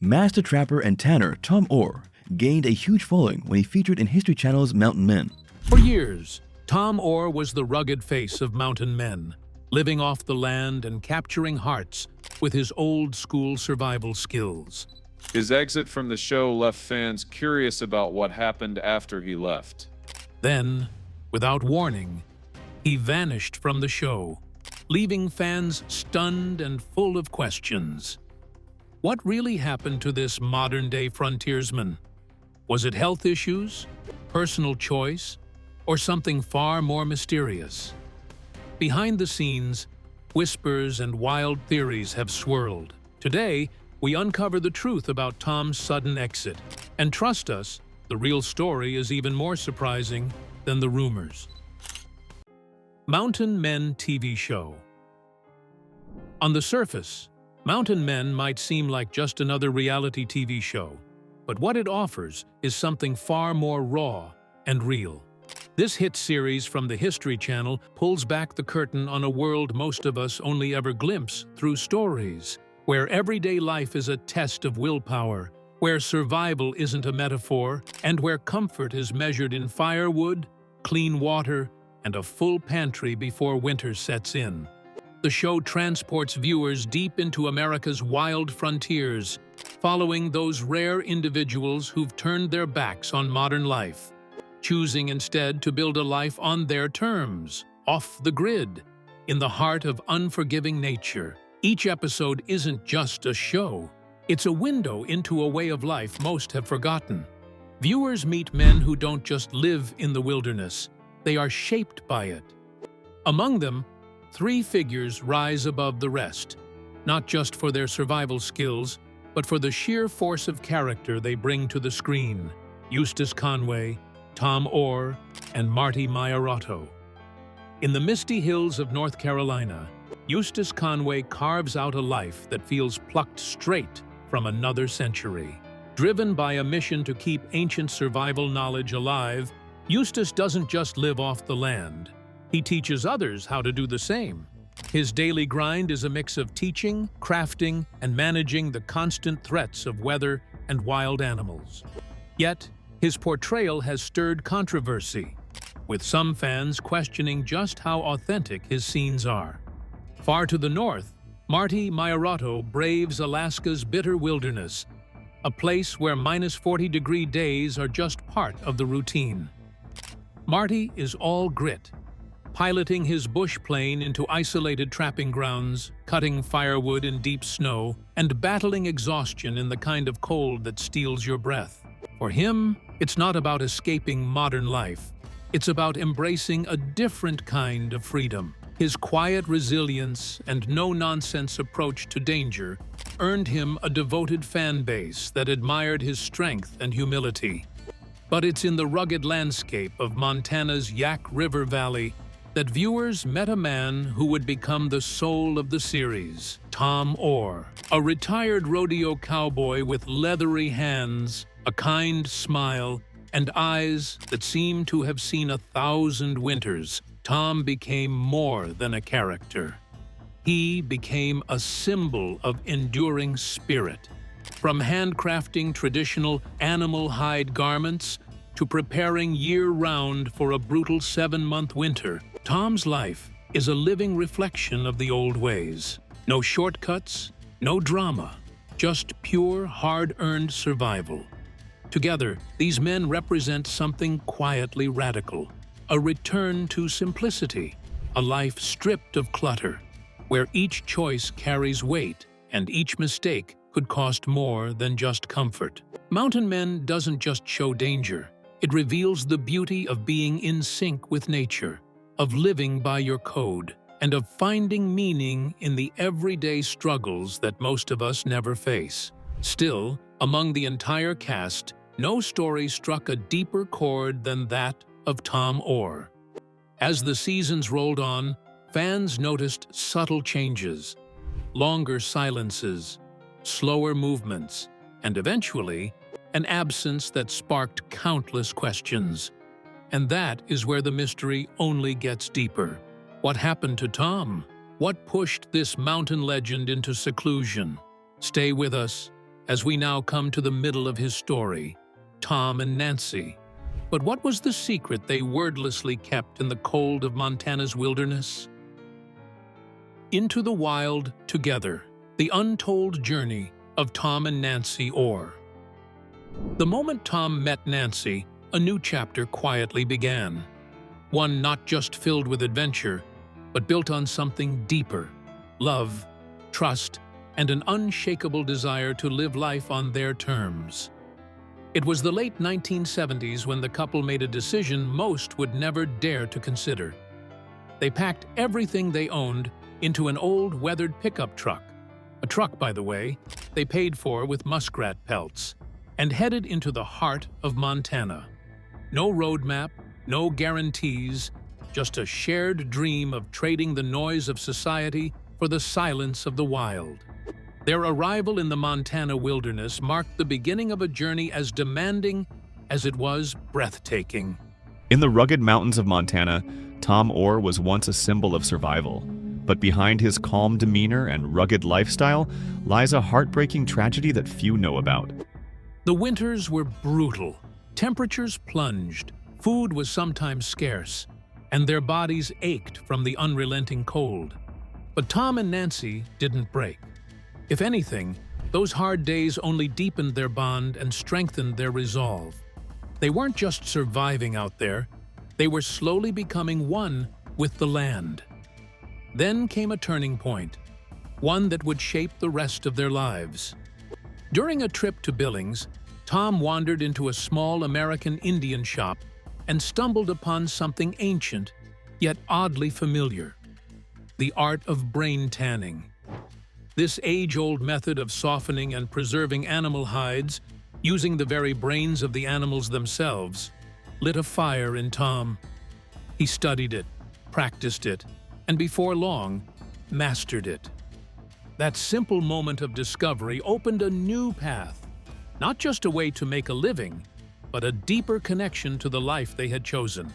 Master trapper and tanner Tom Oar gained a huge following when he featured in History Channel's Mountain Men. For years, Tom Oar was the rugged face of mountain men, living off the land and capturing hearts with his old-school survival skills. His exit from the show left fans curious about what happened after he left. Then, without warning, he vanished from the show, leaving fans stunned and full of questions. What really happened to this modern-day frontiersman? Was it health issues, personal choice, or something far more mysterious? Behind the scenes, whispers and wild theories have swirled. Today, we uncover the truth about Tom's sudden exit. And trust us, the real story is even more surprising than the rumors. Mountain Men TV Show. On the surface, Mountain Men might seem like just another reality TV show, but what it offers is something far more raw and real. This hit series from the History Channel pulls back the curtain on a world most of us only ever glimpse through stories, where everyday life is a test of willpower, where survival isn't a metaphor, and where comfort is measured in firewood, clean water, and a full pantry before winter sets in. The show transports viewers deep into America's wild frontiers, following those rare individuals who've turned their backs on modern life, choosing instead to build a life on their terms, off the grid, in the heart of unforgiving nature. Each episode isn't just a show, it's a window into a way of life most have forgotten. Viewers meet men who don't just live in the wilderness, they are shaped by it. Among them, three figures rise above the rest, not just for their survival skills, but for the sheer force of character they bring to the screen: Eustace Conway, Tom Oar, and Marty Maiorato. In the misty hills of North Carolina, Eustace Conway carves out a life that feels plucked straight from another century. Driven by a mission to keep ancient survival knowledge alive, Eustace doesn't just live off the land. He teaches others how to do the same. His daily grind is a mix of teaching, crafting, and managing the constant threats of weather and wild animals. Yet, his portrayal has stirred controversy, with some fans questioning just how authentic his scenes are. Far to the north, Marty Maiorato braves Alaska's bitter wilderness, a place where -40-degree days are just part of the routine. Marty is all grit, piloting his bush plane into isolated trapping grounds, cutting firewood in deep snow, and battling exhaustion in the kind of cold that steals your breath. For him, it's not about escaping modern life. It's about embracing a different kind of freedom. His quiet resilience and no-nonsense approach to danger earned him a devoted fan base that admired his strength and humility. But it's in the rugged landscape of Montana's Yak Valley that viewers met a man who would become the soul of the series: Tom Oar, a retired rodeo cowboy with leathery hands, a kind smile, and eyes that seemed to have seen 1,000 winters. Tom became more than a character. He became a symbol of enduring spirit. From handcrafting traditional animal hide garments to preparing year-round for a brutal 7-month winter, Tom's life is a living reflection of the old ways. No shortcuts, no drama, just pure, hard-earned survival. Together, these men represent something quietly radical: a return to simplicity, a life stripped of clutter, where each choice carries weight and each mistake could cost more than just comfort. Mountain Men doesn't just show danger, it reveals the beauty of being in sync with nature, of living by your code, and of finding meaning in the everyday struggles that most of us never face. Still, among the entire cast, no story struck a deeper chord than that of Tom Oar. As the seasons rolled on, fans noticed subtle changes: longer silences, slower movements, and eventually, an absence that sparked countless questions. And that is where the mystery only gets deeper. What happened to Tom? What pushed this mountain legend into seclusion? Stay with us, as we now come to the middle of his story, Tom and Nancy. But what was the secret they wordlessly kept in the cold of Montana's wilderness? Into the Wild Together, the untold journey of Tom and Nancy Oar. The moment Tom met Nancy, a new chapter quietly began. One not just filled with adventure, but built on something deeper: love, trust, and an unshakable desire to live life on their terms. It was the late 1970s when the couple made a decision most would never dare to consider. They packed everything they owned into an old weathered pickup truck, a truck, by the way, they paid for with muskrat pelts, and headed into the heart of Montana. No roadmap, no guarantees, just a shared dream of trading the noise of society for the silence of the wild. Their arrival in the Montana wilderness marked the beginning of a journey as demanding as it was breathtaking. In the rugged mountains of Montana, Tom Oar was once a symbol of survival. But behind his calm demeanor and rugged lifestyle lies a heartbreaking tragedy that few know about. The winters were brutal. Temperatures plunged, food was sometimes scarce, and their bodies ached from the unrelenting cold. But Tom and Nancy didn't break. If anything, those hard days only deepened their bond and strengthened their resolve. They weren't just surviving out there, they were slowly becoming one with the land. Then came a turning point, one that would shape the rest of their lives. During a trip to Billings, Tom wandered into a small American Indian shop and stumbled upon something ancient, yet oddly familiar: the art of brain tanning. This age-old method of softening and preserving animal hides, using the very brains of the animals themselves, lit a fire in Tom. He studied it, practiced it, and before long, mastered it. That simple moment of discovery opened a new path, not just a way to make a living, but a deeper connection to the life they had chosen.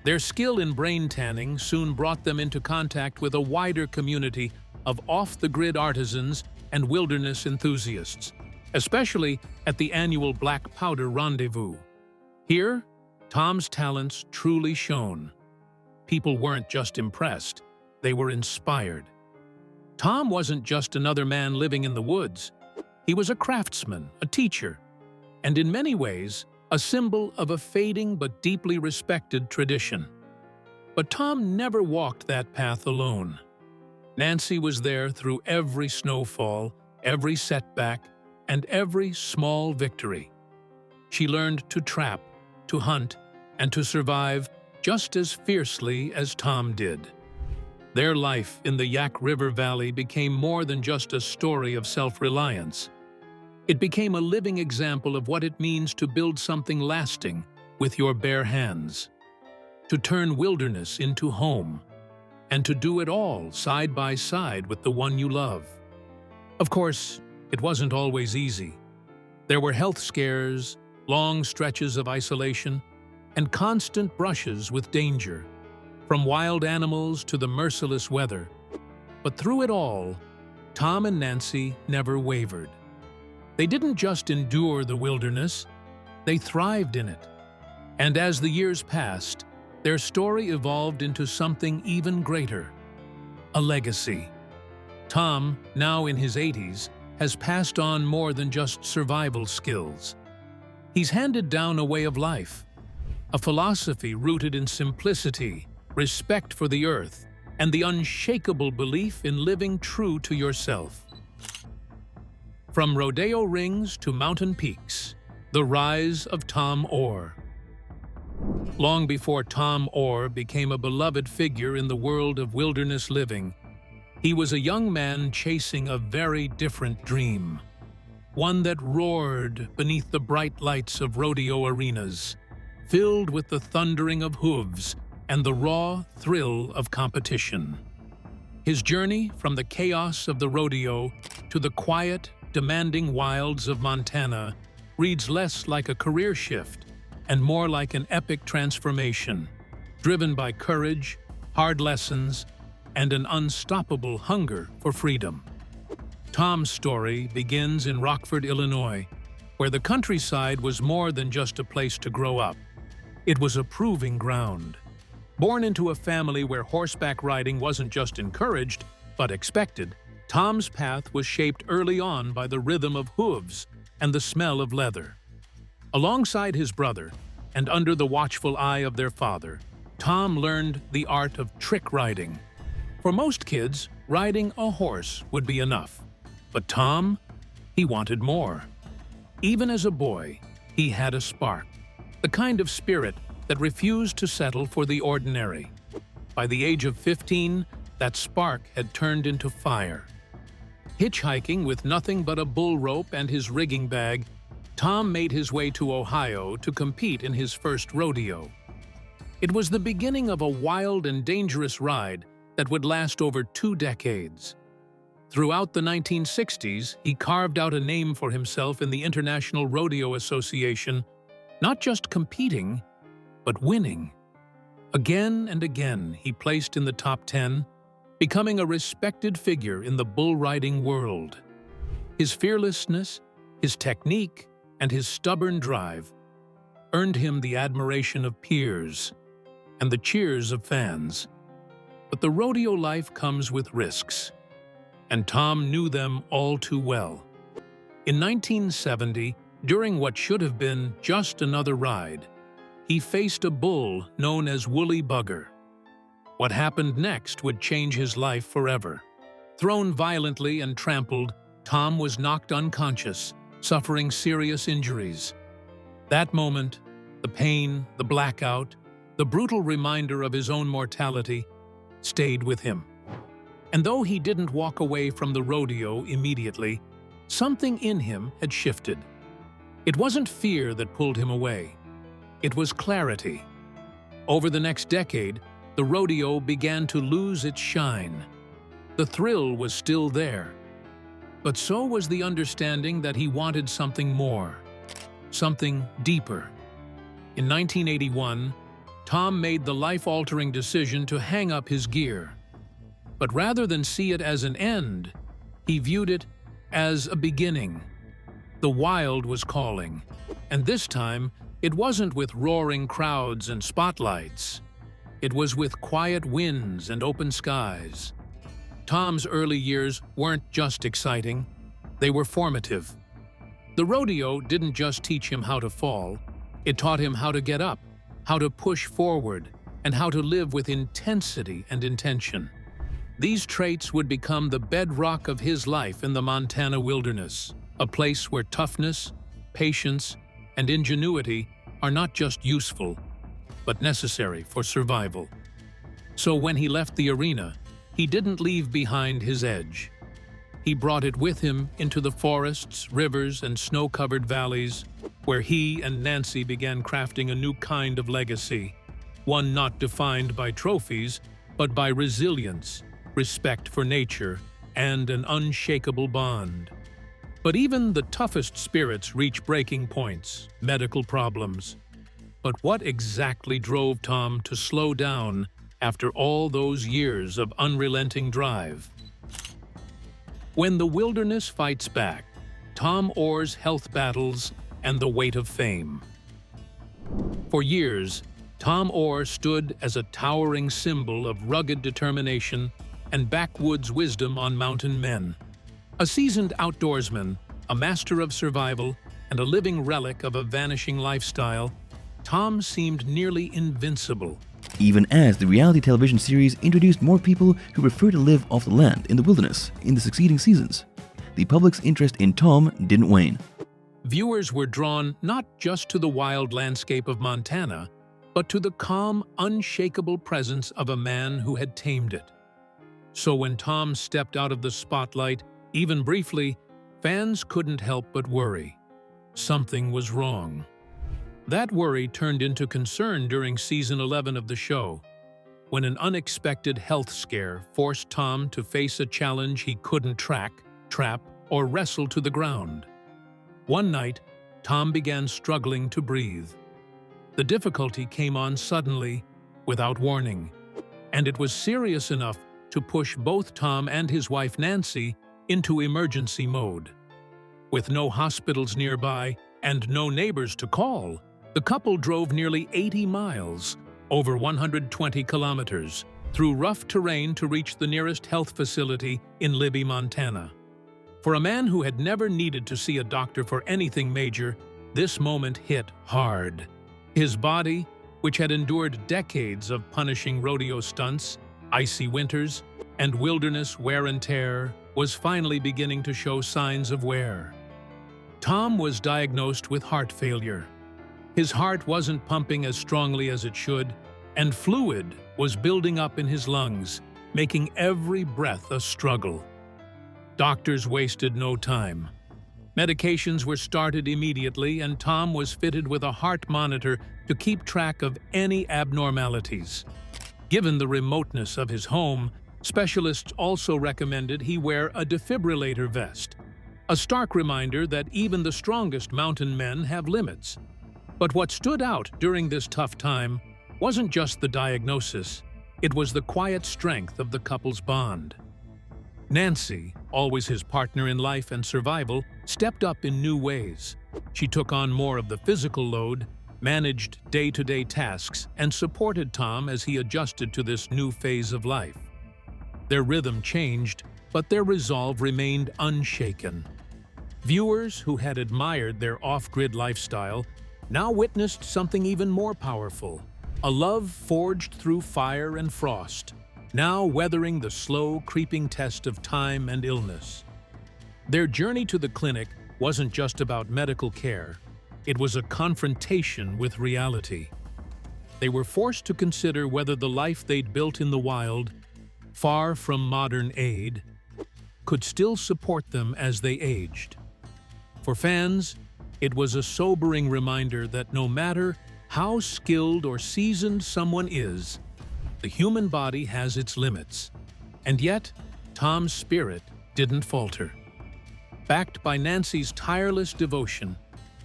Their skill in brain tanning soon brought them into contact with a wider community of off-the-grid artisans and wilderness enthusiasts, especially at the annual Black Powder Rendezvous. Here, Tom's talents truly shone. People weren't just impressed, they were inspired. Tom wasn't just another man living in the woods. He was a craftsman, a teacher, and in many ways, a symbol of a fading but deeply respected tradition. But Tom never walked that path alone. Nancy was there through every snowfall, every setback, and every small victory. She learned to trap, to hunt, and to survive just as fiercely as Tom did. Their life in the Yak Valley became more than just a story of self-reliance. It became a living example of what it means to build something lasting with your bare hands, to turn wilderness into home, and to do it all side by side with the one you love. Of course, it wasn't always easy. There were health scares, long stretches of isolation, and constant brushes with danger, from wild animals to the merciless weather. But through it all, Tom and Nancy never wavered. They didn't just endure the wilderness, they thrived in it. And as the years passed, their story evolved into something even greater: a legacy. Tom, now in his 80s, has passed on more than just survival skills. He's handed down a way of life, a philosophy rooted in simplicity, respect for the earth, and the unshakable belief in living true to yourself. From rodeo rings to mountain peaks, the rise of Tom Oar. Long before Tom Oar became a beloved figure in the world of wilderness living, he was a young man chasing a very different dream, one that roared beneath the bright lights of rodeo arenas, filled with the thundering of hooves and the raw thrill of competition. His journey from the chaos of the rodeo to the quiet, demanding wilds of Montana reads less like a career shift and more like an epic transformation, driven by courage, hard lessons, and an unstoppable hunger for freedom. Tom's story begins in Rockford, Illinois, where the countryside was more than just a place to grow up. It was a proving ground. Born into a family where horseback riding wasn't just encouraged, but expected, Tom's path was shaped early on by the rhythm of hooves and the smell of leather. Alongside his brother, and under the watchful eye of their father, Tom learned the art of trick riding. For most kids, riding a horse would be enough. But Tom, he wanted more. Even as a boy, he had a spark, the kind of spirit that refused to settle for the ordinary. By the age of 15, that spark had turned into fire. Hitchhiking with nothing but a bull rope and his rigging bag, Tom made his way to Ohio to compete in his first rodeo. It was the beginning of a wild and dangerous ride that would last over 2 decades. Throughout the 1960s, he carved out a name for himself in the International Rodeo Association, not just competing, but winning. Again and again, he placed in the top 10, becoming a respected figure in the bull riding world. His fearlessness, his technique, and his stubborn drive earned him the admiration of peers and the cheers of fans. But the rodeo life comes with risks, and Tom knew them all too well. In 1970, during what should have been just another ride, he faced a bull known as Woolly Bugger. What happened next would change his life forever. Thrown violently and trampled, Tom was knocked unconscious, suffering serious injuries. That moment, the pain, the blackout, the brutal reminder of his own mortality, stayed with him. And though he didn't walk away from the rodeo immediately, something in him had shifted. It wasn't fear that pulled him away. It was clarity. Over the next decade, the rodeo began to lose its shine. The thrill was still there, but so was the understanding that he wanted something more, something deeper. In 1981, Tom made the life-altering decision to hang up his gear. But rather than see it as an end, he viewed it as a beginning. The wild was calling, and this time, it wasn't with roaring crowds and spotlights. It was with quiet winds and open skies. Tom's early years weren't just exciting, they were formative. The rodeo didn't just teach him how to fall, it taught him how to get up, how to push forward, and how to live with intensity and intention. These traits would become the bedrock of his life in the Montana wilderness, a place where toughness, patience, and ingenuity are not just useful, but necessary for survival. So when he left the arena, he didn't leave behind his edge. He brought it with him into the forests, rivers, and snow-covered valleys, where he and Nancy began crafting a new kind of legacy, one not defined by trophies, but by resilience, respect for nature, and an unshakable bond. But even the toughest spirits reach breaking points, medical problems. But what exactly drove Tom to slow down after all those years of unrelenting drive? When the wilderness fights back, Tom Oar's health battles and the weight of fame. For years, Tom Oar stood as a towering symbol of rugged determination and backwoods wisdom on mountain men. A seasoned outdoorsman, a master of survival, and a living relic of a vanishing lifestyle, Tom seemed nearly invincible. Even as the reality television series introduced more people who prefer to live off the land in the wilderness in the succeeding seasons, the public's interest in Tom didn't wane. Viewers were drawn not just to the wild landscape of Montana, but to the calm, unshakable presence of a man who had tamed it. So when Tom stepped out of the spotlight, even briefly, fans couldn't help but worry. Something was wrong. That worry turned into concern during season 11 of the show, when an unexpected health scare forced Tom to face a challenge he couldn't track, trap, or wrestle to the ground. One night, Tom began struggling to breathe. The difficulty came on suddenly, without warning, and it was serious enough to push both Tom and his wife Nancy into emergency mode. With no hospitals nearby and no neighbors to call, the couple drove nearly 80 miles, over 120 kilometers, through rough terrain to reach the nearest health facility in Libby, Montana. For a man who had never needed to see a doctor for anything major, this moment hit hard. His body, which had endured decades of punishing rodeo stunts, icy winters, and wilderness wear and tear, was finally beginning to show signs of wear. Tom was diagnosed with heart failure. His heart wasn't pumping as strongly as it should, and fluid was building up in his lungs, making every breath a struggle. Doctors wasted no time. Medications were started immediately, and Tom was fitted with a heart monitor to keep track of any abnormalities. Given the remoteness of his home, specialists also recommended he wear a defibrillator vest, a stark reminder that even the strongest mountain men have limits. But what stood out during this tough time wasn't just the diagnosis, it was the quiet strength of the couple's bond. Nancy, always his partner in life and survival, stepped up in new ways. She took on more of the physical load, managed day-to-day tasks, and supported Tom as he adjusted to this new phase of life. Their rhythm changed, but their resolve remained unshaken. Viewers who had admired their off-grid lifestyle now witnessed something even more powerful, a love forged through fire and frost, now weathering the slow, creeping test of time and illness. Their journey to the clinic wasn't just about medical care, it was a confrontation with reality. They were forced to consider whether the life they'd built in the wild, far from modern aid, could still support them as they aged. For fans, it was a sobering reminder that no matter how skilled or seasoned someone is, the human body has its limits. And yet, Tom's spirit didn't falter. Backed by Nancy's tireless devotion,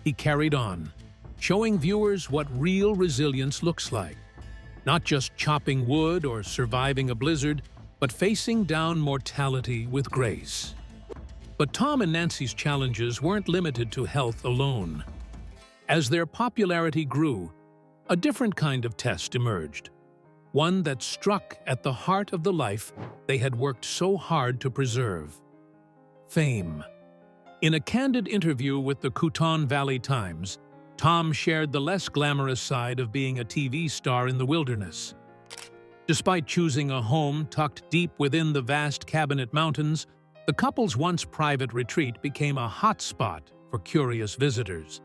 he carried on, showing viewers what real resilience looks like. Not just chopping wood or surviving a blizzard, but facing down mortality with grace. But Tom and Nancy's challenges weren't limited to health alone. As their popularity grew, a different kind of test emerged, one that struck at the heart of the life they had worked so hard to preserve: fame. In a candid interview with the Yak Valley Times, Tom shared the less glamorous side of being a TV star in the wilderness. Despite choosing a home tucked deep within the vast Cabinet Mountains, the couple's once private retreat became a hotspot for curious visitors.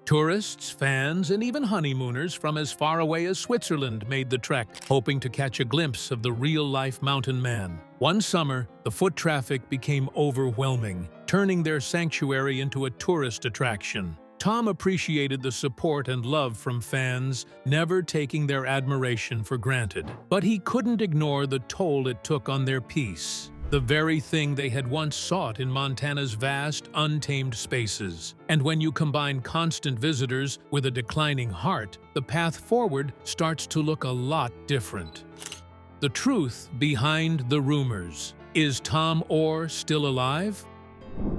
Tourists, fans, and even honeymooners from as far away as Switzerland made the trek, hoping to catch a glimpse of the real-life mountain man. One summer, the foot traffic became overwhelming, turning their sanctuary into a tourist attraction. Tom appreciated the support and love from fans, never taking their admiration for granted. But he couldn't ignore the toll it took on their peace, the very thing they had once sought in Montana's vast, untamed spaces. And when you combine constant visitors with a declining heart, the path forward starts to look a lot different. The truth behind the rumors. Is Tom Oar still alive?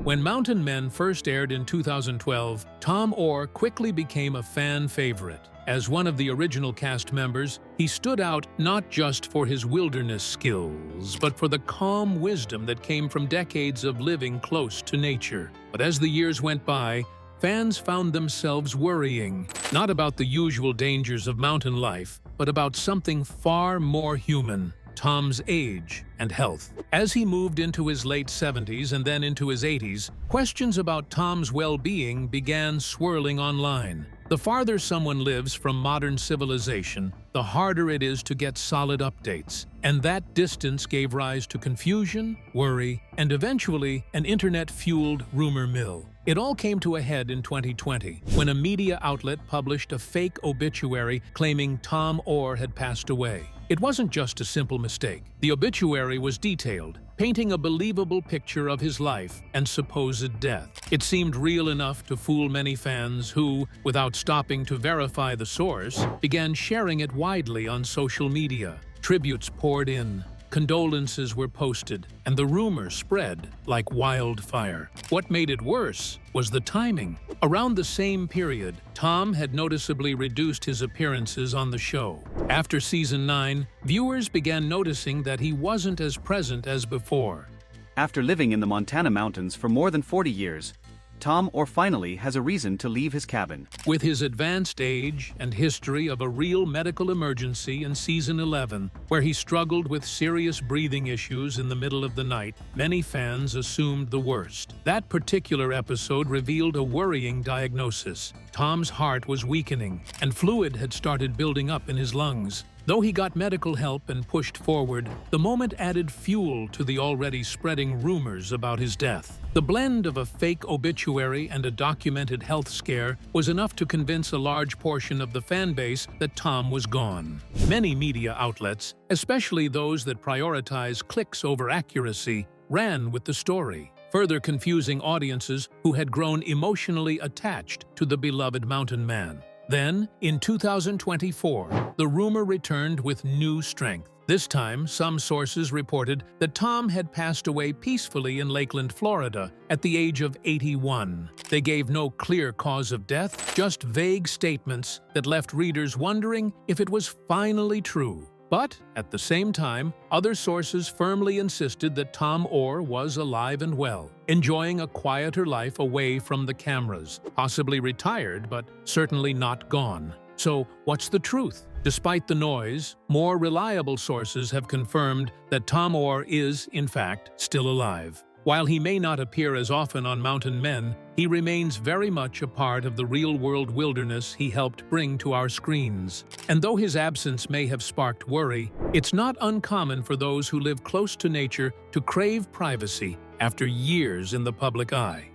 When Mountain Men first aired in 2012, Tom Oar quickly became a fan favorite. As one of the original cast members, he stood out not just for his wilderness skills, but for the calm wisdom that came from decades of living close to nature. But as the years went by, fans found themselves worrying, not about the usual dangers of mountain life, but about something far more human: Tom's age and health. As he moved into his late 70s and then into his 80s, questions about Tom's well-being began swirling online. The farther someone lives from modern civilization, the harder it is to get solid updates. And that distance gave rise to confusion, worry, and eventually an internet-fueled rumor mill. It all came to a head in 2020, when a media outlet published a fake obituary claiming Tom Oar had passed away. It wasn't just a simple mistake. The obituary was detailed, painting a believable picture of his life and supposed death. It seemed real enough to fool many fans who, without stopping to verify the source, began sharing it widely on social media. Tributes poured in, condolences were posted, and the rumor spread like wildfire. What made it worse was the timing. Around the same period, Tom had noticeably reduced his appearances on the show. After season 9, viewers began noticing that he wasn't as present as before. After living in the Montana mountains for more than 40 years, Tom Oar finally has a reason to leave his cabin. With his advanced age and history of a real medical emergency in season 11, where he struggled with serious breathing issues in the middle of the night, many fans assumed the worst. That particular episode revealed a worrying diagnosis. Tom's heart was weakening, and fluid had started building up in his lungs. Though he got medical help and pushed forward, the moment added fuel to the already spreading rumors about his death. The blend of a fake obituary and a documented health scare was enough to convince a large portion of the fan base that Tom was gone. Many media outlets, especially those that prioritize clicks over accuracy, ran with the story, further confusing audiences who had grown emotionally attached to the beloved mountain man. Then, in 2024, the rumor returned with new strength. This time, some sources reported that Tom had passed away peacefully in Lakeland, Florida, at the age of 81. They gave no clear cause of death, just vague statements that left readers wondering if it was finally true. But, at the same time, other sources firmly insisted that Tom Oar was alive and well, enjoying a quieter life away from the cameras, possibly retired, but certainly not gone. So, what's the truth? Despite the noise, more reliable sources have confirmed that Tom Oar is, in fact, still alive. While he may not appear as often on Mountain Men, he remains very much a part of the real-world wilderness he helped bring to our screens. And though his absence may have sparked worry, it's not uncommon for those who live close to nature to crave privacy after years in the public eye.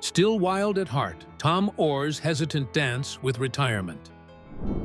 Still wild at heart, Tom Oar's hesitant dance with retirement.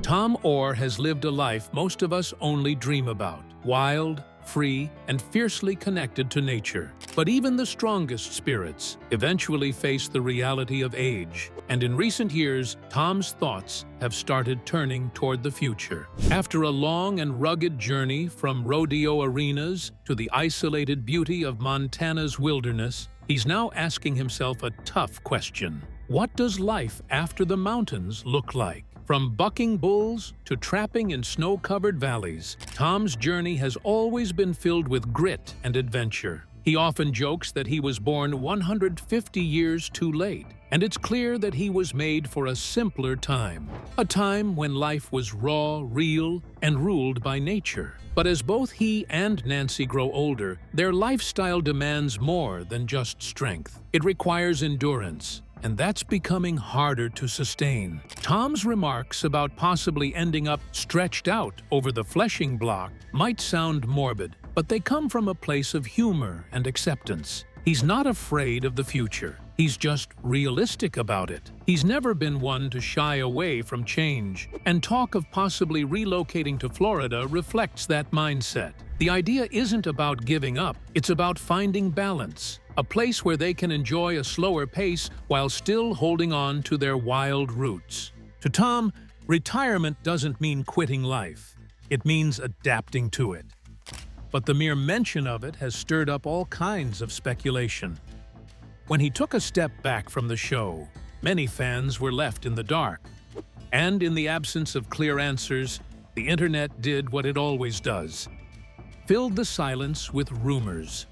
Tom Oar has lived a life most of us only dream about. Wild, free, and fiercely connected to nature. But even the strongest spirits eventually face the reality of age, and in recent years, Tom's thoughts have started turning toward the future. After a long and rugged journey from rodeo arenas to the isolated beauty of Montana's wilderness, he's now asking himself a tough question. What does life after the mountains look like? From bucking bulls to trapping in snow-covered valleys, Tom's journey has always been filled with grit and adventure. He often jokes that he was born 150 years too late, and it's clear that he was made for a simpler time. A time when life was raw, real, and ruled by nature. But as both he and Nancy grow older, their lifestyle demands more than just strength. It requires endurance, and that's becoming harder to sustain. Tom's remarks about possibly ending up stretched out over the fleshing block might sound morbid, but they come from a place of humor and acceptance. He's not afraid of the future. He's just realistic about it. He's never been one to shy away from change, and talk of possibly relocating to Florida reflects that mindset. The idea isn't about giving up, it's about finding balance. A place where they can enjoy a slower pace while still holding on to their wild roots. To Tom, retirement doesn't mean quitting life. It means adapting to it. But the mere mention of it has stirred up all kinds of speculation. When he took a step back from the show, many fans were left in the dark. And in the absence of clear answers, the internet did what it always does. Filled the silence with rumors.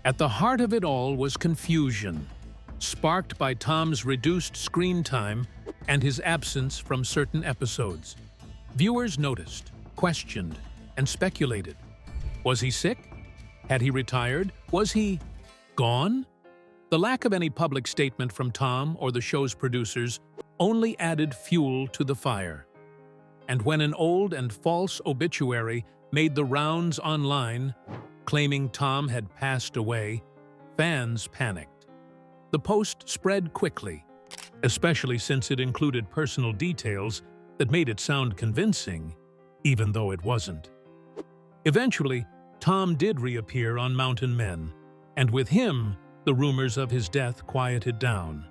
At the heart of it all was confusion, sparked by Tom's reduced screen time and his absence from certain episodes. Viewers noticed, questioned, and speculated. Was he sick? Had he retired? Was he gone? The lack of any public statement from Tom or the show's producers only added fuel to the fire. And when an old and false obituary made the rounds online, claiming Tom had passed away, fans panicked. The post spread quickly, especially since it included personal details that made it sound convincing, even though it wasn't. Eventually, Tom did reappear on Mountain Men, and with him, the rumors of his death quieted down.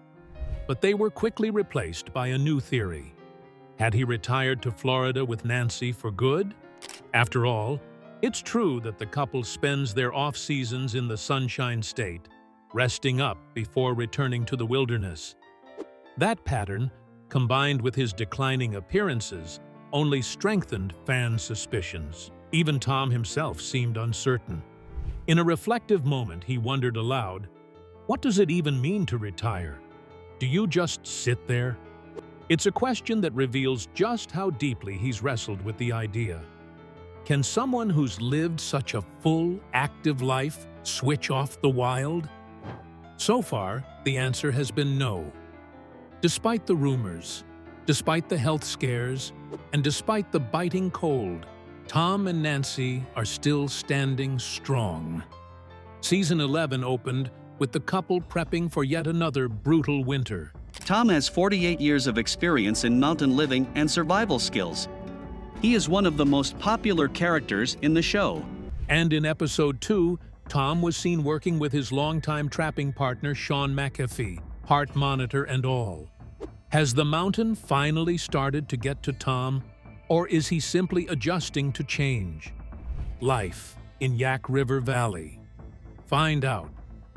But they were quickly replaced by a new theory. Had he retired to Florida with Nancy for good? After all, It's true that the couple spends their off-seasons in the Sunshine State, resting up before returning to the wilderness. That pattern, combined with his declining appearances, only strengthened fans' suspicions. Even Tom himself seemed uncertain. In a reflective moment, he wondered aloud, "What does it even mean to retire? Do you just sit there?" It's a question that reveals just how deeply he's wrestled with the idea. Can someone who's lived such a full, active life switch off the wild? So far, the answer has been no. Despite the rumors, despite the health scares, and despite the biting cold, Tom and Nancy are still standing strong. Season 11 opened with the couple prepping for yet another brutal winter. Tom has 48 years of experience in mountain living and survival skills. He is one of the most popular characters in the show. And in episode 2, Tom was seen working with his longtime trapping partner Sean McAfee, heart monitor and all. Has the mountain finally started to get to Tom, or is he simply adjusting to change? Life in Yak Valley. Find out,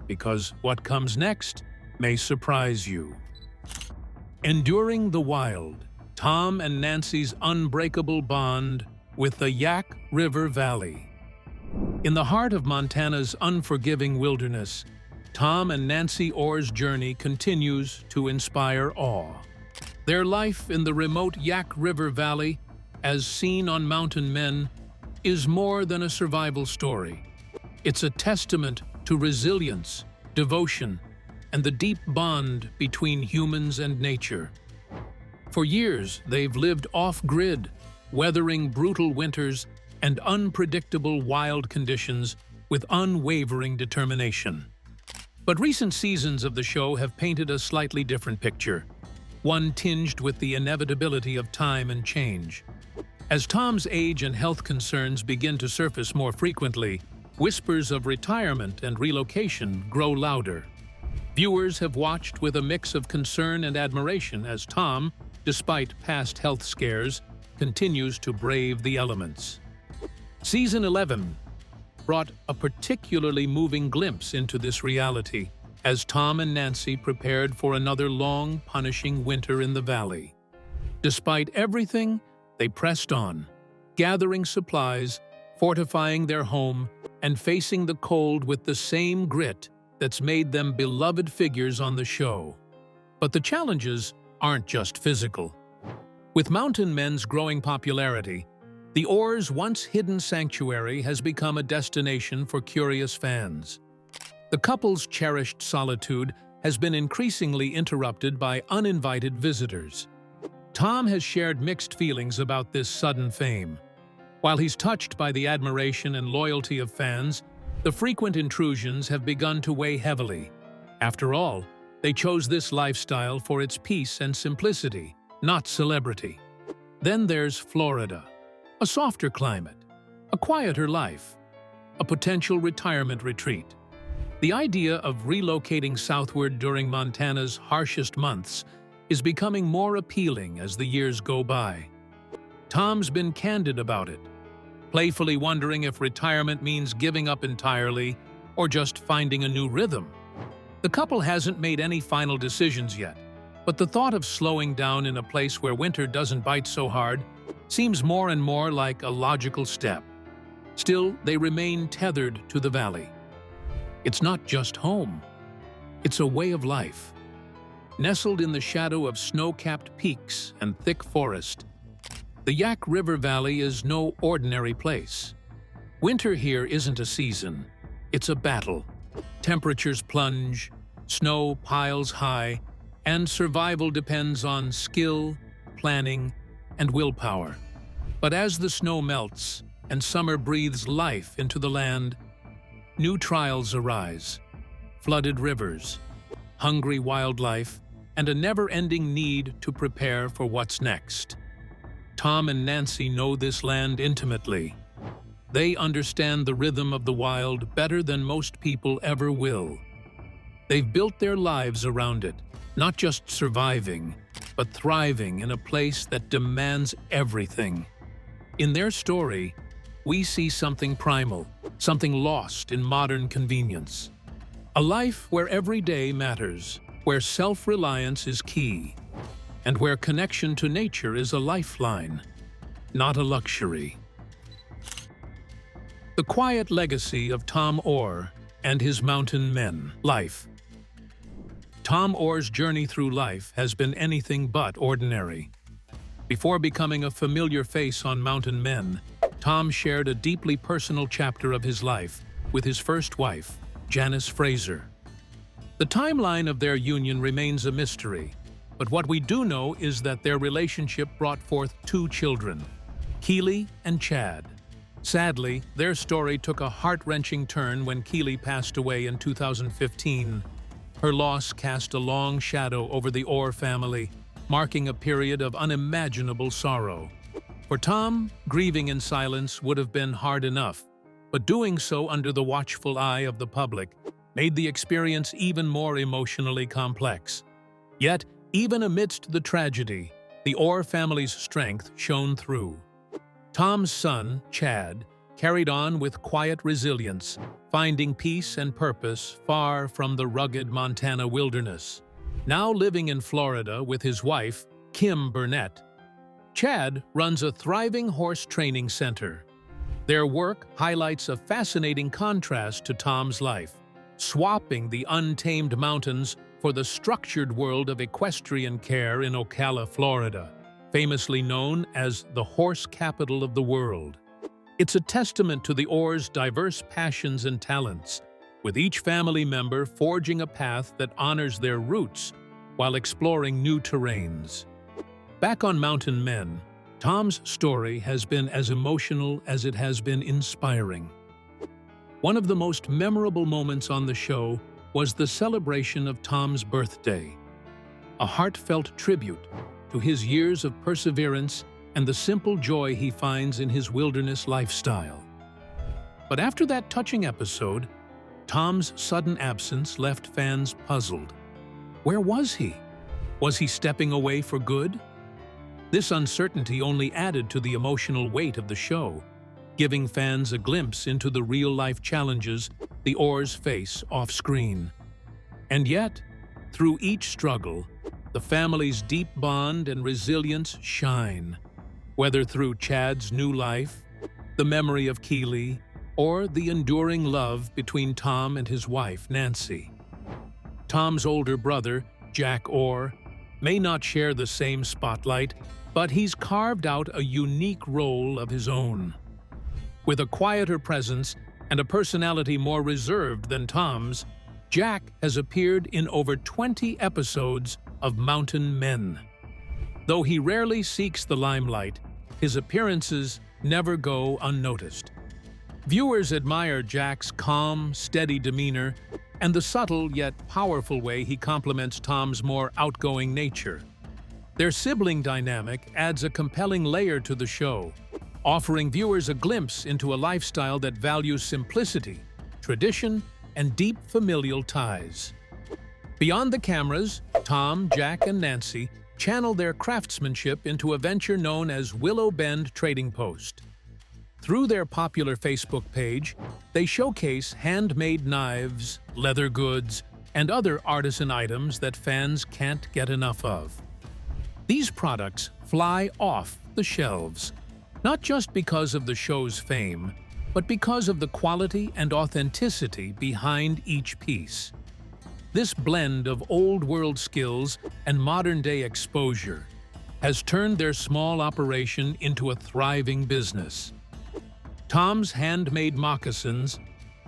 because what comes next may surprise you. Enduring the wild, Tom and Nancy's unbreakable bond with the Yak Valley. In the heart of Montana's unforgiving wilderness, Tom and Nancy Oar's journey continues to inspire awe. Their life in the remote Yak Valley, as seen on Mountain Men, is more than a survival story. It's a testament to resilience, devotion, and the deep bond between humans and nature. For years, they've lived off-grid, weathering brutal winters and unpredictable wild conditions with unwavering determination. But recent seasons of the show have painted a slightly different picture, one tinged with the inevitability of time and change. As Tom's age and health concerns begin to surface more frequently, whispers of retirement and relocation grow louder. Viewers have watched with a mix of concern and admiration as Tom, despite past health scares, continues to brave the elements. Season 11 brought a particularly moving glimpse into this reality as Tom and Nancy prepared for another long, punishing winter in the valley. Despite everything, they pressed on, gathering supplies, fortifying their home, and facing the cold with the same grit that's made them beloved figures on the show. But the challenges aren't just physical. With Mountain Men's growing popularity, the Oar's once-hidden sanctuary has become a destination for curious fans. The couple's cherished solitude has been increasingly interrupted by uninvited visitors. Tom has shared mixed feelings about this sudden fame. While he's touched by the admiration and loyalty of fans, the frequent intrusions have begun to weigh heavily. After all, they chose this lifestyle for its peace and simplicity, not celebrity. Then there's Florida, a softer climate, a quieter life, a potential retirement retreat. The idea of relocating southward during Montana's harshest months is becoming more appealing as the years go by. Tom's been candid about it, playfully wondering if retirement means giving up entirely or just finding a new rhythm. The couple hasn't made any final decisions yet, but the thought of slowing down in a place where winter doesn't bite so hard seems more and more like a logical step. Still, they remain tethered to the valley. It's not just home. It's a way of life. Nestled in the shadow of snow-capped peaks and thick forest, the Yak Valley is no ordinary place. Winter here isn't a season. It's a battle. Temperatures plunge, snow piles high, and survival depends on skill, planning, and willpower. But as the snow melts and summer breathes life into the land, new trials arise: flooded rivers, hungry wildlife, and a never-ending need to prepare for what's next. Tom and Nancy know this land intimately. They understand the rhythm of the wild better than most people ever will. They've built their lives around it, not just surviving, but thriving in a place that demands everything. In their story, we see something primal, something lost in modern convenience. A life where every day matters, where self-reliance is key, and where connection to nature is a lifeline, not a luxury. The quiet legacy of Tom Oar and his mountain men. Life. Tom Oar's journey through life has been anything but ordinary. Before becoming a familiar face on Mountain Men, Tom shared a deeply personal chapter of his life with his first wife, Janice Fraser. The timeline of their union remains a mystery, but what we do know is that their relationship brought forth 2 children, Keely and Chad. Sadly, their story took a heart-wrenching turn when Keely passed away in 2015. Her loss cast a long shadow over the Oar family, marking a period of unimaginable sorrow. For Tom, grieving in silence would have been hard enough, but doing so under the watchful eye of the public made the experience even more emotionally complex. Yet, even amidst the tragedy, the Oar family's strength shone through. Tom's son, Chad, carried on with quiet resilience, finding peace and purpose far from the rugged Montana wilderness. Now living in Florida with his wife, Kim Burnett, Chad runs a thriving horse training center. Their work highlights a fascinating contrast to Tom's life, swapping the untamed mountains for the structured world of equestrian care in Ocala, Florida, famously known as the horse capital of the world. It's a testament to the Oar's diverse passions and talents, with each family member forging a path that honors their roots while exploring new terrains. Back on Mountain Men, Tom's story has been as emotional as it has been inspiring. One of the most memorable moments on the show was the celebration of Tom's birthday, a heartfelt tribute to his years of perseverance and the simple joy he finds in his wilderness lifestyle. But after that touching episode, Tom's sudden absence left fans puzzled. Where was he? Was he stepping away for good? This uncertainty only added to the emotional weight of the show, giving fans a glimpse into the real-life challenges the Oars face off-screen. And yet, through each struggle, the family's deep bond and resilience shine, whether through Chad's new life, the memory of Keely, or the enduring love between Tom and his wife, Nancy. Tom's older brother, Jack Oar, may not share the same spotlight, but he's carved out a unique role of his own. With a quieter presence and a personality more reserved than Tom's, Jack has appeared in over 20 episodes of Mountain Men. Though he rarely seeks the limelight, his appearances never go unnoticed. Viewers admire Jack's calm, steady demeanor and the subtle yet powerful way he complements Tom's more outgoing nature. Their sibling dynamic adds a compelling layer to the show, offering viewers a glimpse into a lifestyle that values simplicity, tradition, and deep familial ties. Beyond the cameras, Tom, Jack, and Nancy channel their craftsmanship into a venture known as Willow Bend Trading Post. Through their popular Facebook page, they showcase handmade knives, leather goods, and other artisan items that fans can't get enough of. These products fly off the shelves, not just because of the show's fame, but because of the quality and authenticity behind each piece. This blend of old-world skills and modern-day exposure has turned their small operation into a thriving business. Tom's handmade moccasins,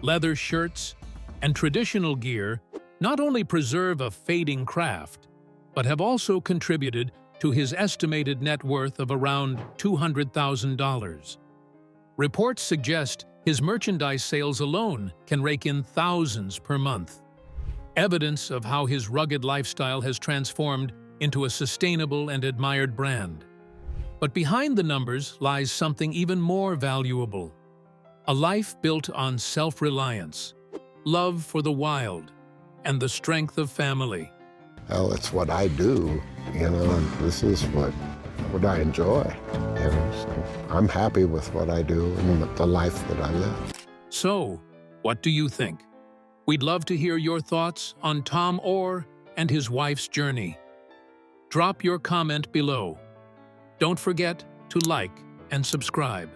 leather shirts, and traditional gear not only preserve a fading craft, but have also contributed to his estimated net worth of around $200,000. Reports suggest his merchandise sales alone can rake in thousands per month, evidence of how his rugged lifestyle has transformed into a sustainable and admired brand. But behind the numbers lies something even more valuable: a life built on self-reliance, love for the wild, and the strength of family. Well, it's what I do, and this is what I enjoy. And I'm happy with what I do and the life that I live. So, what do you think? We'd love to hear your thoughts on Tom Oar and his wife's journey. Drop your comment below. Don't forget to like and subscribe.